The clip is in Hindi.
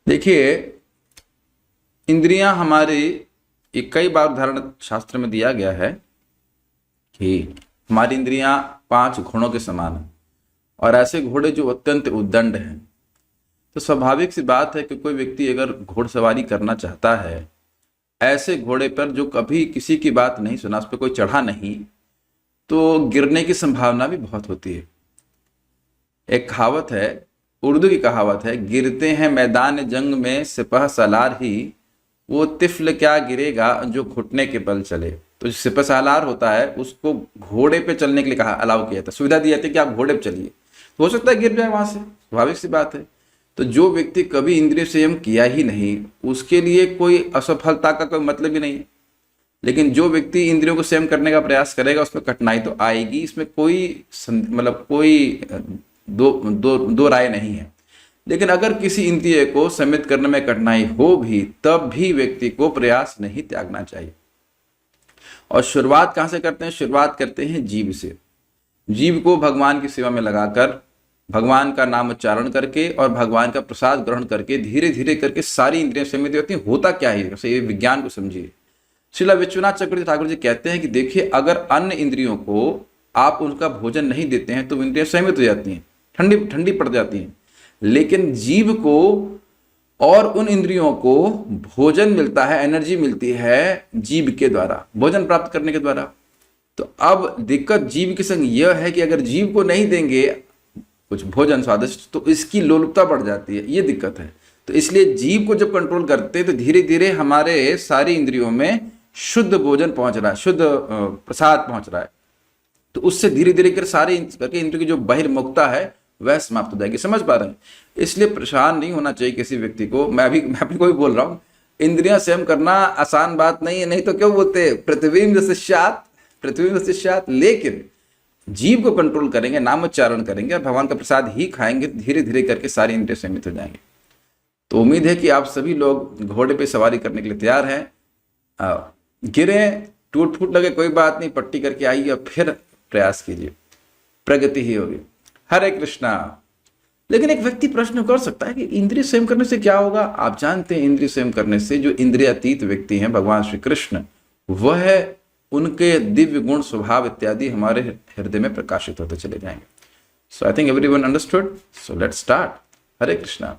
देखिए, इंद्रियां हमारी एक कई बार उदाहरण शास्त्र में दिया गया है कि हमारी इंद्रियां 5 घोड़ों के समान हैं और ऐसे घोड़े जो अत्यंत उद्दंड हैं। तो स्वाभाविक सी बात है कि कोई व्यक्ति अगर घोड़सवारी करना चाहता है ऐसे घोड़े पर जो कभी किसी की बात नहीं सुना, उस पर कोई चढ़ा नहीं, तो गिरने की संभावना भी बहुत होती है। एक कहावत है, उर्दू की कहावत है, गिरते हैं मैदान जंग में सिपह सालार ही, वो तिफल क्या गिरेगा जो घुटने के बल चले। तो जो सिपह सालार होता है उसको घोड़े पे चलने के लिए कहा अलाउ किया था, सुविधा दी जाती है कि आप घोड़े पे चलिए, तो हो सकता है गिर जाए वहां से, स्वाभाविक सी बात है। तो जो व्यक्ति कभी इंद्रिय संयम किया ही नहीं उसके लिए कोई असफलता का कोई मतलब ही नहीं है। लेकिन जो व्यक्ति इंद्रियों को संयम करने का प्रयास करेगा उसमें कठिनाई तो आएगी, इसमें कोई मतलब कोई दो राय नहीं है। लेकिन अगर किसी इंद्रिय को संयमित करने में कठिनाई हो भी तब भी व्यक्ति को प्रयास नहीं त्यागना चाहिए। और शुरुआत कहां से करते हैं? शुरुआत करते हैं जीव से। जीव को भगवान की सेवा में लगाकर, भगवान का नाम उच्चारण करके और भगवान का प्रसाद ग्रहण करके धीरे धीरे करके सारी इंद्रियां संयमित होती हैं। होता क्या है ये विज्ञान को समझिए। श्रीला विश्वनाथ चक्रवर्ती ठाकुर जी कहते हैं कि देखिए, अगर अन्य इंद्रियों को आप उनका भोजन नहीं देते हैं तो इंद्रियां संयमित हो जाती हैं, ठंडी ठंडी पड़ जाती हैं। लेकिन जीव को और उन इंद्रियों को भोजन मिलता है, एनर्जी मिलती है जीव के द्वारा, भोजन प्राप्त करने के द्वारा। तो अब दिक्कत जीव के संग यह है कि अगर जीव को नहीं देंगे कुछ भोजन स्वादिष्ट तो इसकी लोलुपता बढ़ जाती है, ये दिक्कत है। तो इसलिए जीव को जब कंट्रोल करते हैं तो धीरे धीरे हमारे सारी इंद्रियों में शुद्ध भोजन पहुंच रहा है, शुद्ध प्रसाद पहुंच रहा है। तो उससे धीरे धीरे कर सारे करके इंद्रियों की जो बहिर्मुखता है वह समाप्त हो जाएगी। समझ पा रहे हैं? इसलिए परेशान नहीं होना चाहिए किसी व्यक्ति को। मैं अपने को भी बोल रहा हूँ, इंद्रियां संयम करना आसान बात नहीं है। नहीं तो क्यों बोलते पृथ्वी में वशिष्यात्। लेकिन जीव को कंट्रोल करेंगे, नाम उच्चारण करेंगे और भगवान का प्रसाद ही खाएंगे, धीरे धीरे करके सारी इंद्रिय संयमित हो जाएंगे। तो उम्मीद है कि आप सभी लोग घोड़े पे सवारी करने के लिए तैयार हैं। गिरे, टूट फूट लगे, कोई बात नहीं, पट्टी करके आइए और फिर प्रयास कीजिए, प्रगति ही होगी। हरे कृष्णा। लेकिन एक व्यक्ति प्रश्न कर सकता है कि इंद्रिय संयम करने से क्या होगा? आप जानते हैं, इंद्रिय संयम करने से जो इंद्रियातीत व्यक्ति हैं भगवान श्री कृष्ण, वह उनके दिव्य गुण, स्वभाव इत्यादि हमारे हृदय में प्रकाशित होते चले जाएंगे। So I think everyone understood. So let's start. Hare Krishna.